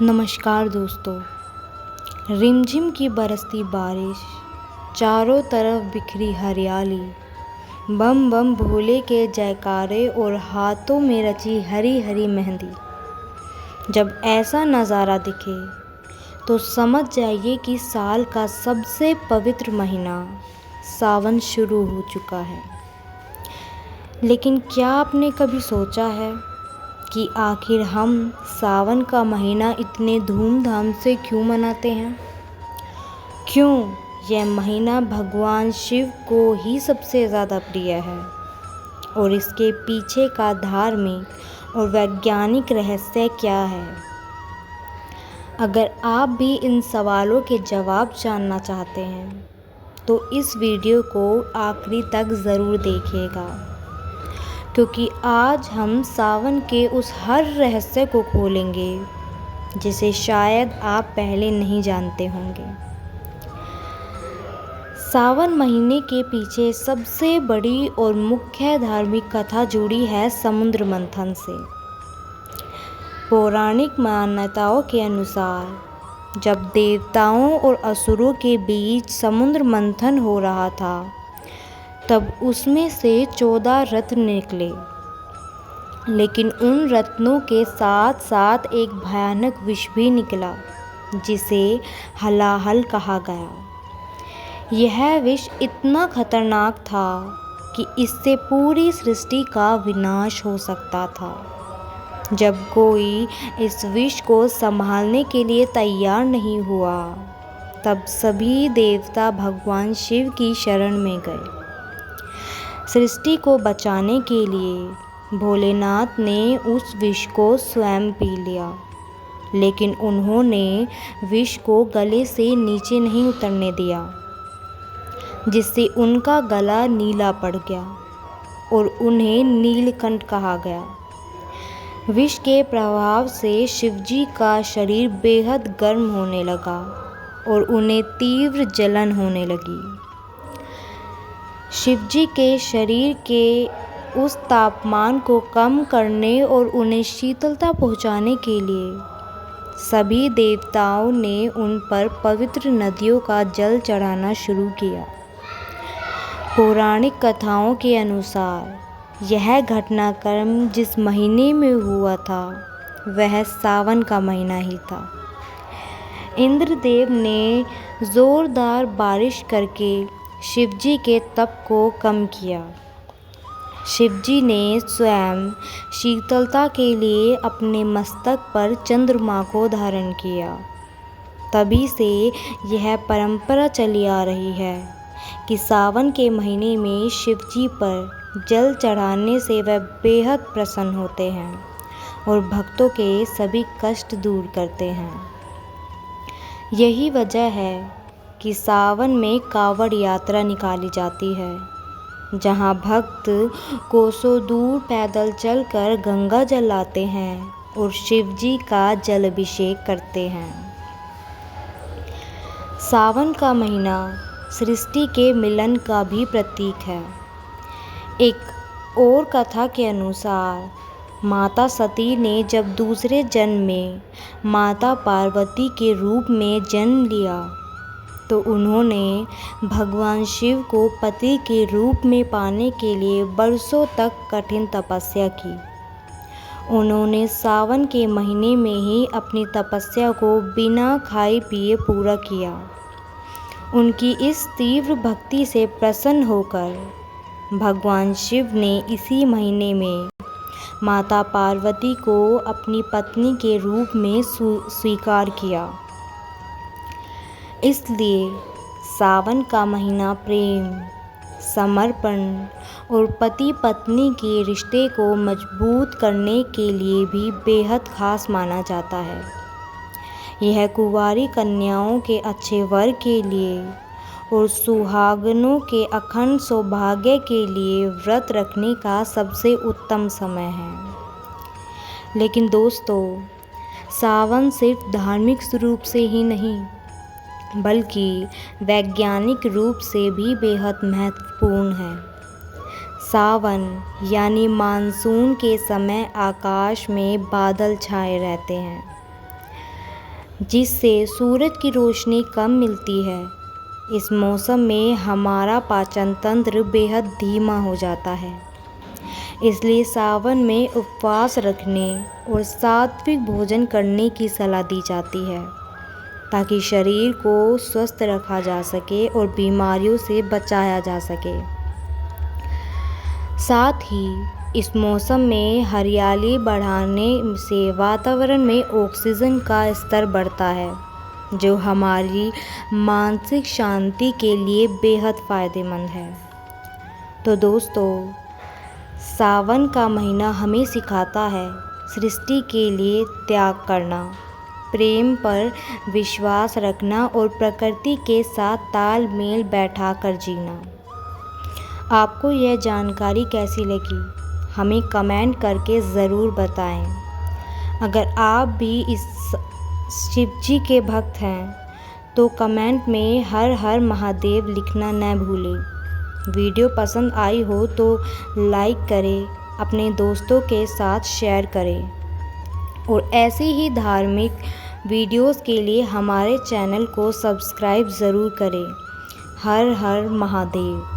नमस्कार दोस्तों। रिमझिम की बरसती बारिश, चारों तरफ बिखरी हरियाली, बम बम भोले के जयकारे और हाथों में रची हरी हरी मेहंदी। जब ऐसा नज़ारा दिखे तो समझ जाइए कि साल का सबसे पवित्र महीना सावन शुरू हो चुका है। लेकिन क्या आपने कभी सोचा है कि आखिर हम सावन का महीना इतने धूमधाम से क्यों मनाते हैं? क्यों यह महीना भगवान शिव को ही सबसे ज़्यादा प्रिय है और इसके पीछे का धार्मिक और वैज्ञानिक रहस्य क्या है? अगर आप भी इन सवालों के जवाब जानना चाहते हैं तो इस वीडियो को आखिरी तक ज़रूर देखिएगा, क्योंकि आज हम सावन के उस हर रहस्य को खोलेंगे जिसे शायद आप पहले नहीं जानते होंगे। सावन महीने के पीछे सबसे बड़ी और मुख्य धार्मिक कथा जुड़ी है समुद्र मंथन से। पौराणिक मान्यताओं के अनुसार जब देवताओं और असुरों के बीच समुद्र मंथन हो रहा था, तब उसमें से 14 रत्न निकले। लेकिन उन रत्नों के साथ साथ एक भयानक विष भी निकला, जिसे हलाहल कहा गया। यह विष इतना खतरनाक था कि इससे पूरी सृष्टि का विनाश हो सकता था। जब कोई इस विष को संभालने के लिए तैयार नहीं हुआ, तब सभी देवता भगवान शिव की शरण में गए। सृष्टि को बचाने के लिए भोलेनाथ ने उस विष को स्वयं पी लिया, लेकिन उन्होंने विष को गले से नीचे नहीं उतरने दिया, जिससे उनका गला नीला पड़ गया और उन्हें नीलकंठ कहा गया। विष के प्रभाव से शिवजी का शरीर बेहद गर्म होने लगा और उन्हें तीव्र जलन होने लगी। शिवजी के शरीर के उस तापमान को कम करने और उन्हें शीतलता पहुंचाने के लिए सभी देवताओं ने उन पर पवित्र नदियों का जल चढ़ाना शुरू किया। पौराणिक कथाओं के अनुसार यह घटनाक्रम जिस महीने में हुआ था वह सावन का महीना ही था। इंद्रदेव ने जोरदार बारिश करके शिवजी के तप को कम किया। शिवजी ने स्वयं शीतलता के लिए अपने मस्तक पर चंद्रमा को धारण किया। तभी से यह परंपरा चली आ रही है कि सावन के महीने में शिवजी पर जल चढ़ाने से वह बेहद प्रसन्न होते हैं और भक्तों के सभी कष्ट दूर करते हैं। यही वजह है कि सावन में कांवड़ यात्रा निकाली जाती है, जहां भक्त कोसों दूर पैदल चलकर गंगा जल लाते हैं और शिवजी का जल अभिषेक करते हैं। सावन का महीना सृष्टि के मिलन का भी प्रतीक है। एक और कथा के अनुसार माता सती ने जब दूसरे जन्म में माता पार्वती के रूप में जन्म लिया, तो उन्होंने भगवान शिव को पति के रूप में पाने के लिए बरसों तक कठिन तपस्या की। उन्होंने सावन के महीने में ही अपनी तपस्या को बिना खाए पिए पूरा किया। उनकी इस तीव्र भक्ति से प्रसन्न होकर भगवान शिव ने इसी महीने में माता पार्वती को अपनी पत्नी के रूप में स्वीकार किया। इसलिए सावन का महीना प्रेम, समर्पण और पति पत्नी के रिश्ते को मजबूत करने के लिए भी बेहद खास माना जाता है। यह कुंवारी कन्याओं के अच्छे वर के लिए और सुहागनों के अखंड सौभाग्य के लिए व्रत रखने का सबसे उत्तम समय है। लेकिन दोस्तों, सावन सिर्फ धार्मिक रूप से ही नहीं, बल्कि वैज्ञानिक रूप से भी बेहद महत्वपूर्ण है। सावन यानी मानसून के समय आकाश में बादल छाए रहते हैं। जिससे सूरज की रोशनी कम मिलती है। इस मौसम में हमारा पाचन तंत्र बेहद धीमा हो जाता है, इसलिए सावन में उपवास रखने और सात्विक भोजन करने की सलाह दी जाती है, ताकि शरीर को स्वस्थ रखा जा सके और बीमारियों से बचाया जा सके। साथ ही इस मौसम में हरियाली बढ़ाने से वातावरण में ऑक्सीजन का स्तर बढ़ता है, जो हमारी मानसिक शांति के लिए बेहद फ़ायदेमंद है। तो दोस्तों, सावन का महीना हमें सिखाता है सृष्टि के लिए त्याग करना, प्रेम पर विश्वास रखना और प्रकृति के साथ तालमेल बैठाकर जीना। आपको यह जानकारी कैसी लगी, हमें कमेंट करके ज़रूर बताएं। अगर आप भी इस शिव जी के भक्त हैं तो कमेंट में हर हर महादेव लिखना न भूलें। वीडियो पसंद आई हो तो लाइक करें, अपने दोस्तों के साथ शेयर करें और ऐसे ही धार्मिक वीडियोस के लिए हमारे चैनल को सब्सक्राइब ज़रूर करें। हर हर महादेव।